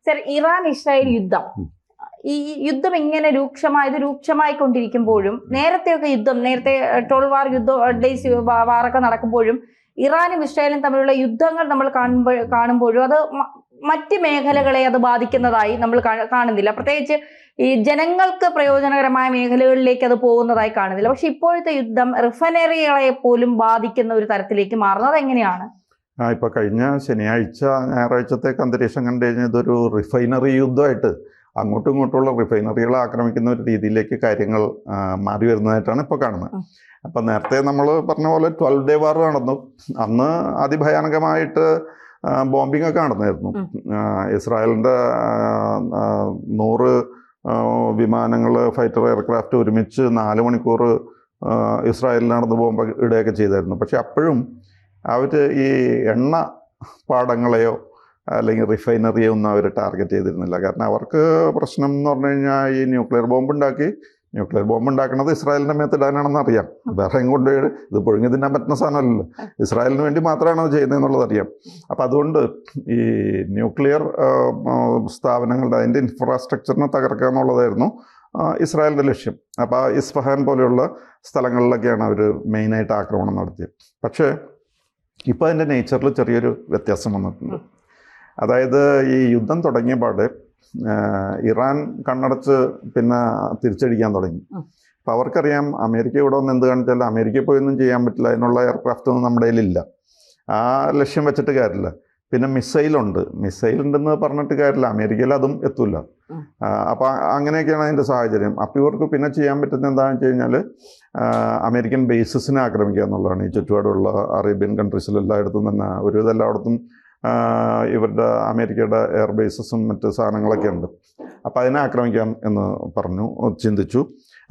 Sir, Iran Israel യുദ്ധം, ഈ യുദ്ധം ഇങ്ങനെ രൂക്ഷമായിക്കൊണ്ടിരിക്കുമ്പോഴും, നേരത്തെയൊക്കെ നേരത്തെ 12 വാർ ഡേയ്സ് വാറൊക്കെ നടക്കുമ്പോഴും ഇറാനും ഇസ്രായേലും തമ്മിലുള്ള യുദ്ധങ്ങൾ നമ്മൾ കാണുമ്പോഴും അത് മറ്റ് മേഖലകളെ അത് ബാധിക്കുന്നതായി നമ്മൾ കാണുന്നില്ല. പ്രത്യേകിച്ച് ഈ ജനങ്ങൾക്ക് പ്രയോജനകരമായ മേഖലകളിലേക്ക് അത് പോകുന്നതായി കാണുന്നില്ല. പക്ഷെ ഇപ്പോഴത്തെ യുദ്ധം റിഫൈനറികളെ പോലും ബാധിക്കുന്ന ഒരു തരത്തിലേക്ക് മാറുന്നത് എങ്ങനെയാണ്? ഇപ്പൊ കഴിഞ്ഞ ഞായറാഴ്ചത്തേക്ക് അന്തരീക്ഷം കണ്ടു കഴിഞ്ഞാൽ ഇതൊരു റിഫൈനറി യുദ്ധമായിട്ട് അങ്ങോട്ടും ഇങ്ങോട്ടുള്ള റിഫൈനറികളെ ആക്രമിക്കുന്ന ഒരു രീതിയിലേക്ക് കാര്യങ്ങൾ മാറി വരുന്നതായിട്ടാണ് ഇപ്പോൾ കാണുന്നത്. അപ്പം നേരത്തെ നമ്മൾ പറഞ്ഞ പോലെ 12 ഡേ വാർ നടന്നു. അന്ന് അതിഭയാനകമായിട്ട് ബോംബിംഗ് ഒക്കെ നടന്നായിരുന്നു. ഇസ്രായേലിൻ്റെ 100 വിമാനങ്ങൾ, ഫൈറ്റർ എയർക്രാഫ്റ്റ് ഒരുമിച്ച് 4 മണിക്കൂർ ഇസ്രായേലിൽ നടന്ന് ബോംബ് ഇടുകയൊക്കെ ചെയ്തായിരുന്നു. പക്ഷെ അപ്പോഴും അവർ ഈ എണ്ണ പാടങ്ങളെയോ അല്ലെങ്കിൽ റിഫൈനറിയോ ഒന്നും അവർ ടാർഗറ്റ് ചെയ്തിരുന്നില്ല. കാരണം അവർക്ക് പ്രശ്നം എന്ന് പറഞ്ഞു കഴിഞ്ഞാൽ ഈ ന്യൂക്ലിയർ ബോംബ് ഉണ്ടാക്കുന്നത് ഇസ്രായേലിൻ്റെ മേത്തിടാനാണെന്ന് അറിയാം. വേറെ കൊണ്ട് ഇത് പൊഴുങ്ങി തിന്നാൻ പറ്റുന്ന സാധനമല്ലല്ലോ, ഇസ്രായേലിന് വേണ്ടി മാത്രമാണ് അത് ചെയ്യുന്നതെന്നുള്ളത് അറിയാം. അപ്പം അതുകൊണ്ട് ഈ ന്യൂക്ലിയർ സ്ഥാപനങ്ങളുടെ അതിൻ്റെ ഇൻഫ്രാസ്ട്രക്ചറിനെ തകർക്കുക എന്നുള്ളതായിരുന്നു ഇസ്രായേലിൻ്റെ ലക്ഷ്യം. അപ്പോൾ ഇസ്ഫഹാൻ പോലെയുള്ള സ്ഥലങ്ങളിലൊക്കെയാണ് അവർ മെയിനായിട്ട് ആക്രമണം നടത്തിയത്. പക്ഷേ ഇപ്പോൾ അതിൻ്റെ നേച്ചറിൽ ചെറിയൊരു വ്യത്യാസം വന്നിട്ടുണ്ട്. അതായത് ഈ യുദ്ധം തുടങ്ങിയ പാട് ഇറാൻ കണ്ണടച്ച് പിന്നെ തിരിച്ചടിക്കാൻ തുടങ്ങി. അപ്പം അവർക്കറിയാം അമേരിക്ക ഇവിടെ വന്ന് എന്ത് കാണിച്ചാലും അമേരിക്കയിൽ പോയൊന്നും ചെയ്യാൻ പറ്റില്ല, അതിനുള്ള എയർക്രാഫ്റ്റ് ഒന്നും നമ്മുടെ കയ്യിലില്ല. ആ ലക്ഷ്യം വെച്ചിട്ട് കാര്യമില്ല. പിന്നെ മിസൈലുണ്ടെന്ന് പറഞ്ഞിട്ട് കാര്യമില്ല, അമേരിക്കയിൽ അതും എത്തൂല. അപ്പം അങ്ങനെയൊക്കെയാണ് അതിൻ്റെ സാഹചര്യം. അപ്പം ഇവർക്ക് പിന്നെ ചെയ്യാൻ പറ്റുന്നത് എന്താണെന്ന് വെച്ച് കഴിഞ്ഞാൽ അമേരിക്കൻ ബേസസിനെ ആക്രമിക്കുക എന്നുള്ളതാണ്. ഈ ചുറ്റുപാടുള്ള അറേബ്യൻ കൺട്രീസിൽ എല്ലായിടത്തും തന്നെ ഒരുവിധം എല്ലായിടത്തും ഇവരുടെ അമേരിക്കയുടെ എയർ ബേസസും മറ്റ് സാധനങ്ങളൊക്കെ ഉണ്ട്. അപ്പം അതിനെ ആക്രമിക്കാം എന്ന് ചിന്തിച്ചു.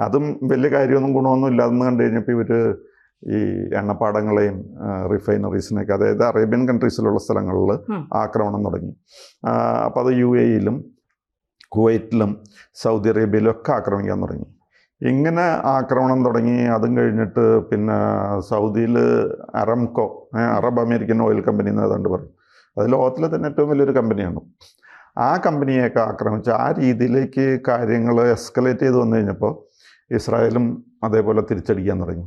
അതും വലിയ കാര്യമൊന്നും ഗുണമൊന്നും ഇല്ലാതെന്ന് കണ്ടു കഴിഞ്ഞപ്പോൾ ഇവർ ഈ എണ്ണപ്പാടങ്ങളെയും റിഫൈനറീസിനെയൊക്കെ, അതായത് അറേബ്യൻ കൺട്രീസിലുള്ള സ്ഥലങ്ങളിൽ ആക്രമണം തുടങ്ങി. അപ്പോൾ അത് UAE-യിലും കുവൈറ്റിലും സൗദി അറേബ്യയിലും ഒക്കെ ആക്രമിക്കാൻ തുടങ്ങി. ഇങ്ങനെ ആക്രമണം തുടങ്ങി. അതും കഴിഞ്ഞിട്ട് പിന്നെ സൗദിയിൽ അറംകോ, അറബ് അമേരിക്കൻ ഓയിൽ കമ്പനി എന്ന് ഏതാണ്ട് പറയും, അത് ലോകത്തിലെ തന്നെ ഏറ്റവും വലിയൊരു കമ്പനിയാണ്. ആ കമ്പനിയൊക്കെ ആക്രമിച്ച് ആ രീതിയിലേക്ക് കാര്യങ്ങൾ എസ്കലേറ്റ് ചെയ്ത് വന്നു കഴിഞ്ഞപ്പോൾ ഇസ്രായേലും അതേപോലെ തിരിച്ചടിക്കാൻ തുടങ്ങി.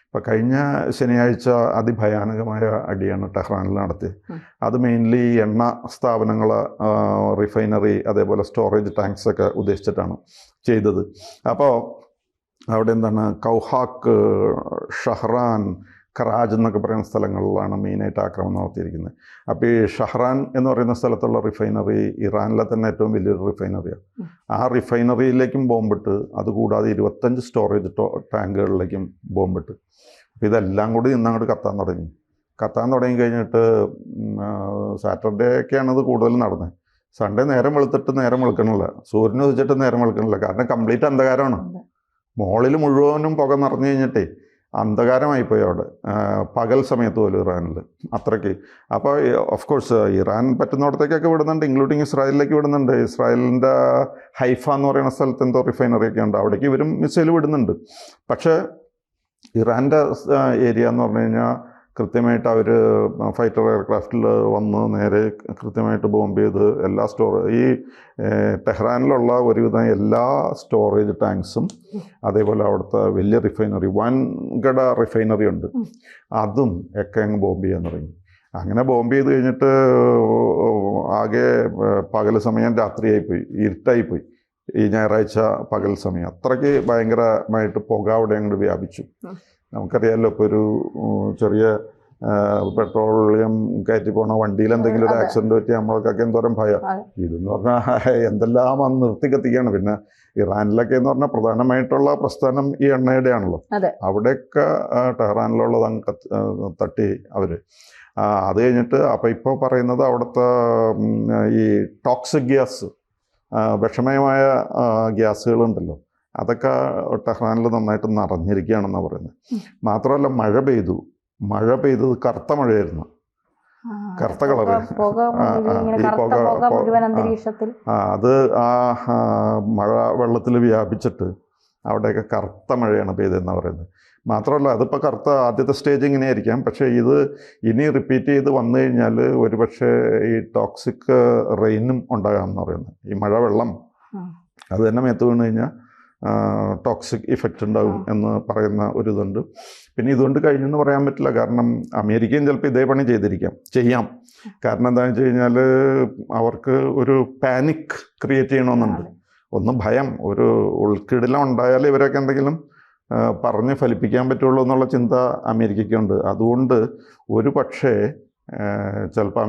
ഇപ്പോൾ കഴിഞ്ഞ ശനിയാഴ്ച അതിഭയാനകമായ അടിയാണ് ടെഹ്റാനിൽ നടത്തിയത്. അത് മെയിൻലി എണ്ണ സ്ഥാപനങ്ങൾ, റിഫൈനറി, അതേപോലെ സ്റ്റോറേജ് ടാങ്ക്സൊക്കെ ഉദ്ദേശിച്ചിട്ടാണ് ചെയ്തത്. അപ്പോൾ അവിടെ എന്താണ് കൗഹാക്ക്, ഷഹ്റാൻ, കറാജ് എന്നൊക്കെ പറയുന്ന സ്ഥലങ്ങളിലാണ് മെയിനായിട്ട് ആക്രമണം നടത്തിയിരിക്കുന്നത്. അപ്പോൾ ഈ ഷഹ്റാൻ എന്ന് പറയുന്ന സ്ഥലത്തുള്ള റിഫൈനറി ഇറാനിലെ തന്നെ ഏറ്റവും വലിയൊരു റിഫൈനറിയാണ്. ആ റിഫൈനറിയിലേക്കും ബോംബിട്ട്, അതുകൂടാതെ 25 സ്റ്റോറേജ് ടാങ്കുകളിലേക്കും ബോംബിട്ട്. അപ്പോൾ ഇതെല്ലാം കൂടി ഇന്നങ്ങോട്ട് കത്താൻ തുടങ്ങി കഴിഞ്ഞിട്ട് സാറ്റർഡേ ഒക്കെയാണ് ഇത് കൂടുതൽ നടന്നത്. സൺഡേ നേരം വെളുക്കണില്ല, സൂര്യൻ ഉദിച്ചിട്ട് നേരം വെളുക്കണില്ല. കാരണം കംപ്ലീറ്റ് അന്ധകാരമാണ്. മോളിൽ മുഴുവനും പുക നിറഞ്ഞു കഴിഞ്ഞിട്ടേ അന്ധകാരമായിപ്പോയി അവിടെ, പകൽ സമയത്ത് പോലും ഇറാനിൽ അത്രയ്ക്ക്. അപ്പോൾ ഓഫ് കോഴ്സ് ഇറാൻ പറ്റുന്നിടത്തേക്കൊക്കെ വിടുന്നുണ്ട്, ഇൻക്ലൂഡിങ് ഇസ്രായേലിലേക്ക് വിടുന്നുണ്ട്. ഇസ്രായേലിൻ്റെ ഹൈഫ എന്ന് പറയുന്ന സ്ഥലത്ത് എന്തോ റിഫൈനറിയൊക്കെ ഉണ്ട്, അവിടേക്ക് ഇവരും മിസൈൽ വിടുന്നുണ്ട്. പക്ഷേ ഇറാൻ്റെ ഏരിയ എന്ന് പറഞ്ഞു കഴിഞ്ഞാൽ കൃത്യമായിട്ട് അവർ ഫൈറ്റർ എയർക്രാഫ്റ്റിൽ വന്ന് നേരെ കൃത്യമായിട്ട് ബോംബ് ചെയ്ത് എല്ലാ ഈ ടെഹ്റാനിലുള്ള ഒരുവിധം എല്ലാ സ്റ്റോറേജ് ടാങ്ക്സും, അതേപോലെ അവിടുത്തെ വലിയ റിഫൈനറി, വൻകിട റിഫൈനറി ഉണ്ട്, അതും ഒക്കെ അങ്ങ് ബോംബ് ചെയ്യാൻ തുടങ്ങി. അങ്ങനെ ബോംബ് ചെയ്ത് കഴിഞ്ഞിട്ട് ആകെ പകൽ സമയം രാത്രിയായിപ്പോയി, ഇരുട്ടായിപ്പോയി. ഈ ഞായറാഴ്ച പകൽ സമയം അത്രയ്ക്ക് ഭയങ്കരമായിട്ട് പുക അവിടെ അങ്ങോട്ട് വ്യാപിച്ചു. നമുക്കറിയാമല്ലോ, ഇപ്പോൾ ഒരു ചെറിയ പെട്രോളിയം കയറ്റി പോണ വണ്ടിയിൽ എന്തെങ്കിലും ഒരു ആക്സിഡൻറ്റ് പറ്റി നമ്മൾക്കൊക്കെ എന്തോരം ഭയം. ഇതെന്ന് പറഞ്ഞാൽ എന്തെല്ലാം അന്ന് നിർത്തി കത്തിക്കുകയാണ്. പിന്നെ ഇറാനിലൊക്കെ എന്ന് പറഞ്ഞാൽ പ്രധാനമായിട്ടുള്ള പ്രസ്ഥാനം ഈ എണ്ണയുടെ ആണല്ലോ. അവിടെയൊക്കെ ടെഹ്റാനിലുള്ളത് അങ്ങ് തട്ടി അവർ. അത് കഴിഞ്ഞിട്ട് അപ്പോൾ ഇപ്പോൾ പറയുന്നത് അവിടുത്തെ ഈ ടോക്സിക് ഗ്യാസ്, വിഷമയമായ ഗ്യാസുകളുണ്ടല്ലോ, അതൊക്കെ ടെഹ്റാനിൽ നന്നായിട്ട് നിറഞ്ഞിരിക്കുകയാണെന്നാണ് പറയുന്നത്. മാത്രമല്ല മഴ പെയ്തത് കറുത്ത മഴയായിരുന്നു, കറുത്ത കളറ്. അത് മഴ വെള്ളത്തിൽ വ്യാപിച്ചിട്ട് അവിടെയൊക്കെ കറുത്ത മഴയാണ് പെയ്തതെന്നാണ് പറയുന്നത്. മാത്രമല്ല അതിപ്പോൾ കറുത്ത ആദ്യത്തെ സ്റ്റേജ് ഇങ്ങനെയായിരിക്കാം. പക്ഷേ ഇത് ഇനി റിപ്പീറ്റ് ചെയ്ത് വന്നു കഴിഞ്ഞാൽ ഒരുപക്ഷെ ഈ ടോക്സിക് റെയിനും ഉണ്ടാകാമെന്ന് പറയുന്നത്. ഈ മഴവെള്ളം അത് തന്നെ മേത്ത് വീണ് കഴിഞ്ഞാൽ ടോക്സിക് ഇഫക്റ്റ് ഉണ്ടാകും എന്ന് പറയുന്ന ഒരു ഇതുണ്ട്. പിന്നെ ഇതുകൊണ്ട് കഴിഞ്ഞെന്ന് പറയാൻ പറ്റില്ല. കാരണം അമേരിക്കയും ചിലപ്പോൾ ഇതേ പണി ചെയ്യാം. കാരണം എന്താണെന്ന് വെച്ച് കഴിഞ്ഞാൽ അവർക്ക് ഒരു പാനിക് ക്രിയേറ്റ് ചെയ്യണമെന്നുണ്ട്. ഒന്ന് ഭയം, ഒരു ഉൾക്കിടിലം ഉണ്ടായാൽ ഇവരൊക്കെ എന്തെങ്കിലും പറഞ്ഞ് ഫലിപ്പിക്കാൻ പറ്റുള്ളൂ എന്നുള്ള ചിന്ത അമേരിക്കയ്ക്കുണ്ട്. അതുകൊണ്ട് ഒരു പക്ഷേ ചിലപ്പോൾ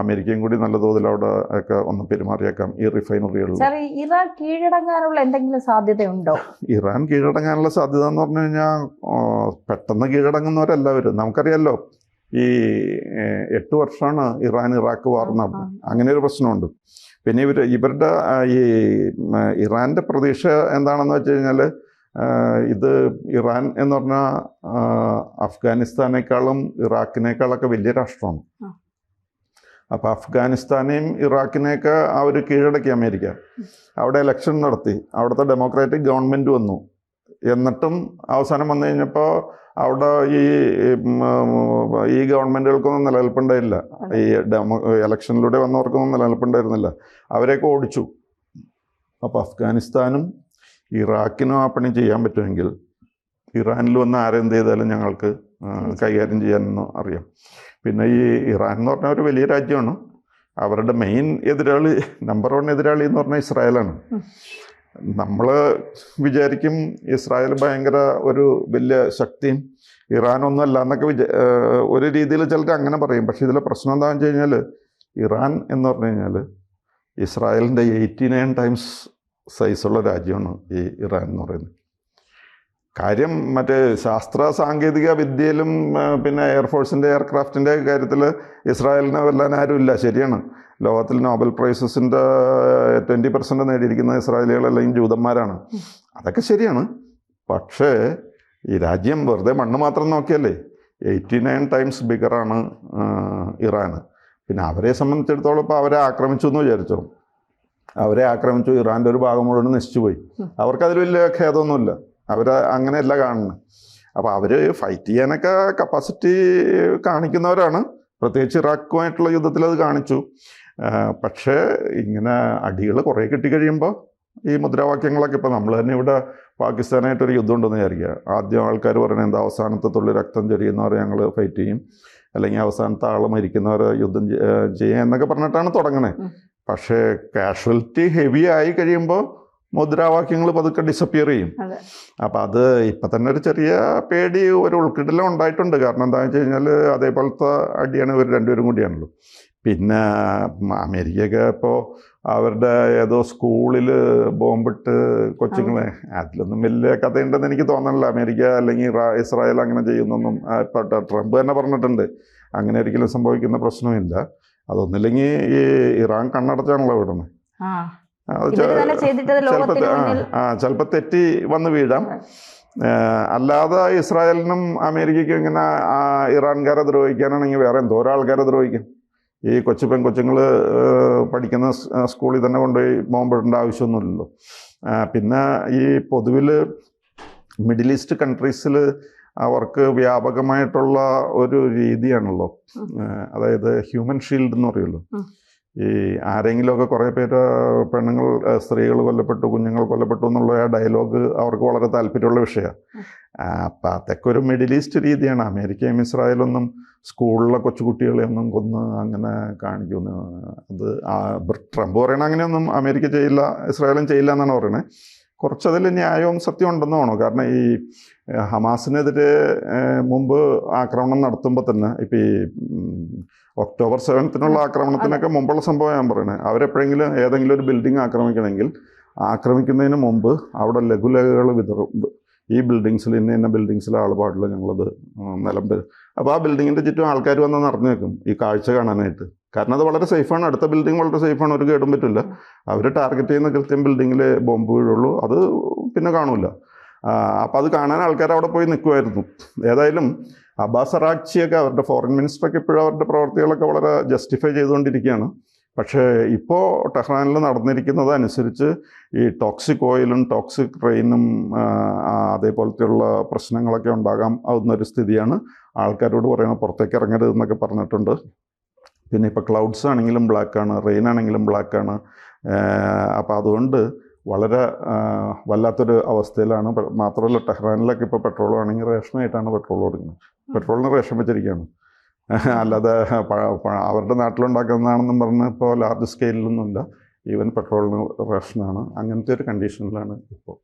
അമേരിക്കയും കൂടി നല്ല തോതിൽ അവിടെ ഒക്കെ ഒന്ന് പെരുമാറിയേക്കാം ഈ റിഫൈനറികളിൽ. ഇറാൻ കീഴടങ്ങാനുള്ള എന്തെങ്കിലും സാധ്യതയുണ്ടോ? ഇറാൻ കീഴടങ്ങാനുള്ള സാധ്യത എന്ന് പറഞ്ഞു കഴിഞ്ഞാൽ പെട്ടെന്ന് കീഴടങ്ങുന്നവരെല്ലാവരും നമുക്കറിയാമല്ലോ. ഈ 8 വർഷമാണ് ഇറാഖ് വാർ നടന്നത്. അങ്ങനെ ഒരു പ്രശ്നമുണ്ട്. പിന്നെ ഇവരുടെ ഈ ഇറാൻ്റെ പ്രതീക്ഷ എന്താണെന്ന് വെച്ച് കഴിഞ്ഞാൽ ഇത് ഇറാൻ എന്ന് പറഞ്ഞാൽ അഫ്ഗാനിസ്ഥാനേക്കാളും ഇറാഖിനേക്കാളൊക്കെ വലിയ രാഷ്ട്രമാണ്. അപ്പോൾ അഫ്ഗാനിസ്ഥാനെയും ഇറാഖിനെയൊക്കെ അവർ കീഴടക്കി അമേരിക്ക. അവിടെ ഇലക്ഷൻ നടത്തി, അവിടുത്തെ ഡെമോക്രാറ്റിക് ഗവൺമെൻറ് വന്നു. എന്നിട്ടും അവസാനം വന്നു കഴിഞ്ഞപ്പോൾ അവിടെ ഈ ഗവൺമെൻറ്റുകൾക്കൊന്നും നിലനിൽപ്പുണ്ടായില്ല. ഈ ഇലക്ഷനിലൂടെ വന്നവർക്കൊന്നും നിലനിൽപ്പുണ്ടായിരുന്നില്ല. അവരെയൊക്കെ ഓടിച്ചു. അപ്പോൾ അഫ്ഗാനിസ്ഥാനും ഇറാഖിനും ആ പണി ചെയ്യാൻ പറ്റുമെങ്കിൽ ഇറാനിൽ വന്ന് ആരെന്ത് ചെയ്താലും ഞങ്ങൾക്ക് കൈകാര്യം ചെയ്യാനെന്ന് അറിയാം. പിന്നെ ഈ ഇറാൻ എന്ന് പറഞ്ഞാൽ ഒരു വലിയ രാജ്യമാണ്. അവരുടെ മെയിൻ എതിരാളി, നമ്പർ 1 എതിരാളി എന്ന് പറഞ്ഞാൽ ഇസ്രായേലാണ്. നമ്മൾ വിചാരിക്കും ഇസ്രായേൽ ഭയങ്കര ഒരു വലിയ ശക്തിയും ഇറാനൊന്നും അല്ല എന്നൊക്കെ ഒരു രീതിയിൽ ചിലർ അങ്ങനെ പറയും. പക്ഷേ ഇതിലെ പ്രശ്നം എന്താണെന്ന് വെച്ച് കഴിഞ്ഞാൽ ഇറാൻ എന്ന് പറഞ്ഞു കഴിഞ്ഞാൽ ഇസ്രായേലിൻ്റെ 89 ടൈംസ് സൈസുള്ള രാജ്യമാണ് ഈ ഇറാൻ എന്ന് പറയുന്നത്. കാര്യം മറ്റേ ശാസ്ത്ര സാങ്കേതിക വിദ്യയിലും പിന്നെ എയർഫോഴ്സിൻ്റെ എയർക്രാഫ്റ്റിൻ്റെ കാര്യത്തിൽ ഇസ്രായേലിനെ വെല്ലാൻ ആരുമില്ല. ശരിയാണ്. ലോകത്തിൽ നോബൽ പ്രൈസസിൻ്റെ 20% നേടിയിരിക്കുന്ന ഇസ്രായേലികളെല്ലാം ജൂതന്മാരാണ്. അതൊക്കെ ശരിയാണ്. പക്ഷേ ഈ രാജ്യം വെറുതെ മണ്ണ് മാത്രം നോക്കിയല്ലേ 89 ടൈംസ് ബിഗറാണ് ഇറാൻ. പിന്നെ അവരെ സംബന്ധിച്ചിടത്തോളം ഇപ്പോൾ അവരെ ആക്രമിച്ചു എന്ന് വിചാരിച്ചോ, അവരെ ആക്രമിച്ചു, ഇറാൻ്റെ ഒരു ഭാഗം മുഴുവൻ നശിച്ചു പോയി. അവർക്കതിൽ വലിയ ഖേദമൊന്നുമില്ല. അങ്ങനെയല്ല കാണുന്നത്. അപ്പോൾ അവർ ഫൈറ്റ് ചെയ്യാനൊക്കെ കപ്പാസിറ്റി കാണിക്കുന്നവരാണ്. പ്രത്യേകിച്ച് ഇറാഖുമായിട്ടുള്ള യുദ്ധത്തിൽ അത് കാണിച്ചു. പക്ഷേ ഇങ്ങനെ അടികൾ കുറേ കിട്ടിക്കഴിയുമ്പോൾ ഈ മുദ്രാവാക്യങ്ങളൊക്കെ ഇപ്പോൾ നമ്മൾ തന്നെ ഇവിടെ പാകിസ്ഥാനായിട്ടൊരു യുദ്ധം ഉണ്ടെന്ന് വിചാരിക്കുക. ആദ്യം ആൾക്കാർ പറയുന്നത് എന്താ, അവസാനത്തെ തുള്ളി രക്തം ചൊരിയുന്നവരെ ഞങ്ങൾ ഫൈറ്റ് ചെയ്യും, അല്ലെങ്കിൽ അവസാനത്തെ ആൾ മരിക്കുന്നവരെ യുദ്ധം ചെയ്യാം എന്നൊക്കെ പറഞ്ഞിട്ടാണ് തുടങ്ങണേ. പക്ഷേ കാഷ്വലിറ്റി ഹെവി ആയി കഴിയുമ്പോൾ മുദ്രാവാക്യങ്ങൾ പതുക്കെ ഡിസപ്പിയർ ചെയ്യും. അപ്പം അത് ഇപ്പം തന്നെ ഒരു ചെറിയ പേടി, ഒരു ഉൾക്കിടലം ഉണ്ടായിട്ടുണ്ട്. കാരണം എന്താണെന്ന് വെച്ച് കഴിഞ്ഞാൽ അതേപോലത്തെ അടിയാണ് ഇവർ രണ്ടുപേരും കൂടിയാണല്ലോ. പിന്നെ അമേരിക്കയൊക്കെ ഇപ്പോൾ അവരുടെ ഏതോ സ്കൂളിൽ ബോംബിട്ട് കൊച്ചുങ്ങളെ, അതിലൊന്നും വലിയ കഥയുണ്ടെന്ന് എനിക്ക് തോന്നണില്ല. അമേരിക്ക അല്ലെങ്കിൽ ഇസ്രായേൽ അങ്ങനെ ചെയ്യുന്നൊന്നും ഇപ്പോൾ ട്രംപ് തന്നെ പറഞ്ഞിട്ടുണ്ട്. അങ്ങനെ ഒരിക്കലും സംഭവിക്കുന്ന പ്രശ്നമില്ല. അതൊന്നില്ലെങ്കിൽ ഈ ഇറാൻ കണ്ണടച്ചാണല്ലോ വിടുന്നത്. ചിലപ്പോൾ തെറ്റി വന്ന് വീഴാം. അല്ലാതെ ഇസ്രായേലിനും അമേരിക്കയ്ക്കും ഇങ്ങനെ ഇറാൻകാരെ ദ്രോഹിക്കാനാണെങ്കിൽ വേറെ എന്തോരം ആൾക്കാരെ ദ്രോഹിക്കും. ഈ കൊച്ചുങ്ങൾ പഠിക്കുന്ന സ്കൂളിൽ തന്നെ കൊണ്ടുപോയി ബോംബിടേണ്ട ആവശ്യമൊന്നുമില്ലല്ലോ. പിന്നെ ഈ പൊതുവിൽ മിഡിൽ ഈസ്റ്റ് കൺട്രീസിൽ അവർക്ക് വ്യാപകമായിട്ടുള്ള ഒരു രീതിയാണല്ലോ, അതായത് ഹ്യൂമൻ ഷീൽഡ് എന്ന് പറയുമല്ലോ. ഈ ആരെങ്കിലുമൊക്കെ കുറേ പേര് പെണ്ണുങ്ങൾ, സ്ത്രീകൾ കൊല്ലപ്പെട്ടു, കുഞ്ഞുങ്ങൾ കൊല്ലപ്പെട്ടു എന്നുള്ള ആ ഡയലോഗ് അവർക്ക് വളരെ താല്പര്യമുള്ള വിഷയമാണ്. അപ്പം അതൊക്കെ ഒരു മിഡിൽ ഈസ്റ്റ് രീതിയാണ്. അമേരിക്കയും ഇസ്രായേലൊന്നും സ്കൂളിലെ കൊച്ചുകുട്ടികളെയൊന്നും കൊന്ന് അങ്ങനെ കാണിക്കുന്നു. അത് ട്രംപ് പറയണ അങ്ങനെയൊന്നും അമേരിക്ക ചെയ്യില്ല, ഇസ്രായേലും ചെയ്യില്ല എന്നാണ് പറയുന്നത്. കുറച്ചതിൽ ന്യായവും സത്യം ഉണ്ടെന്ന് തോന്നുന്നു. കാരണം ഈ ഹമാസിനെതിരെ മുമ്പ് ആക്രമണം നടത്തുമ്പോൾ തന്നെ ഇപ്പം ഈ ഒക്ടോബർ 7 ആക്രമണത്തിനൊക്കെ മുമ്പുള്ള സംഭവം ഞാൻ പറയുന്നത്. അവരെപ്പോഴെങ്കിലും ഏതെങ്കിലും ഒരു ബിൽഡിംഗ് ആക്രമിക്കണമെങ്കിൽ ആക്രമിക്കുന്നതിന് മുമ്പ് അവിടെ ലഘുലേഖകൾ വിതറും. ഈ ബിൽഡിങ്സിൽ ഇന്ന ബിൽഡിങ്സിലെ ആൾ പാടില്ല, ഞങ്ങളത് നിലം വരും. അപ്പോൾ ആ ബിൽഡിങ്ങിൻ്റെ ചുറ്റും ആൾക്കാർ വന്ന് നിറഞ്ഞു വെക്കും ഈ കാഴ്ച കാണാനായിട്ട്. കാരണം അത് വളരെ സേഫാണ്. അടുത്ത ബിൽഡിംഗ് വളരെ സേഫാണ്, ഒരു കേടും പറ്റില്ല. അവർ ടാർഗറ്റ് ചെയ്യുന്ന കൃത്യം ബിൽഡിങ്ങിൽ ബോംബ് വീഴുള്ളൂ, അത് പിന്നെ കാണൂല. അപ്പോൾ അത് കാണാൻ ആൾക്കാർ അവിടെ പോയി നിൽക്കുമായിരുന്നു. ഏതായാലും അബ്ബാസ് അറാഗ്ചിയൊക്കെ അവരുടെ ഫോറിൻ മിനിസ്റ്ററൊക്കെ ഇപ്പോഴും അവരുടെ പ്രവർത്തികളൊക്കെ വളരെ ജസ്റ്റിഫൈ ചെയ്തുകൊണ്ടിരിക്കുകയാണ്. പക്ഷേ ഇപ്പോൾ ടെഹ്റാനിൽ നടന്നിരിക്കുന്നത് അനുസരിച്ച് ഈ ടോക്സിക് ഓയിലും ടോക്സിക് റെയിനും അതേപോലത്തെയുള്ള പ്രശ്നങ്ങളൊക്കെ ആവുന്നൊരു സ്ഥിതിയാണ്. ആൾക്കാരോട് പറയുന്നത് പുറത്തേക്ക് ഇറങ്ങരുത് എന്നൊക്കെ പറഞ്ഞിട്ടുണ്ട്. പിന്നെ ഇപ്പോൾ ക്ലൗഡ്സ് ആണെങ്കിലും ബ്ലാക്കാണ്, റെയിൻ ആണെങ്കിലും ബ്ലാക്കാണ്. അപ്പോൾ അതുകൊണ്ട് വളരെ വല്ലാത്തൊരു അവസ്ഥയിലാണ്. മാത്രമല്ല ടെഹ്റാനിലൊക്കെ ഇപ്പോൾ പെട്രോൾ ആണെങ്കിൽ റേഷനായിട്ടാണ് പെട്രോൾ കൊടുക്കുന്നത്. പെട്രോളിന് റേഷൻ വെച്ചിരിക്കുകയാണ്. അല്ലാതെ അവരുടെ നാട്ടിലുണ്ടാക്കുന്നതാണെന്നും പറഞ്ഞ് ഇപ്പോൾ ലാർജ് സ്കെയിലൊന്നുമില്ല. ഈവൻ പെട്രോളിന് റേഷനാണ്. അങ്ങനത്തെ ഒരു കണ്ടീഷനിലാണ് ഇപ്പോൾ.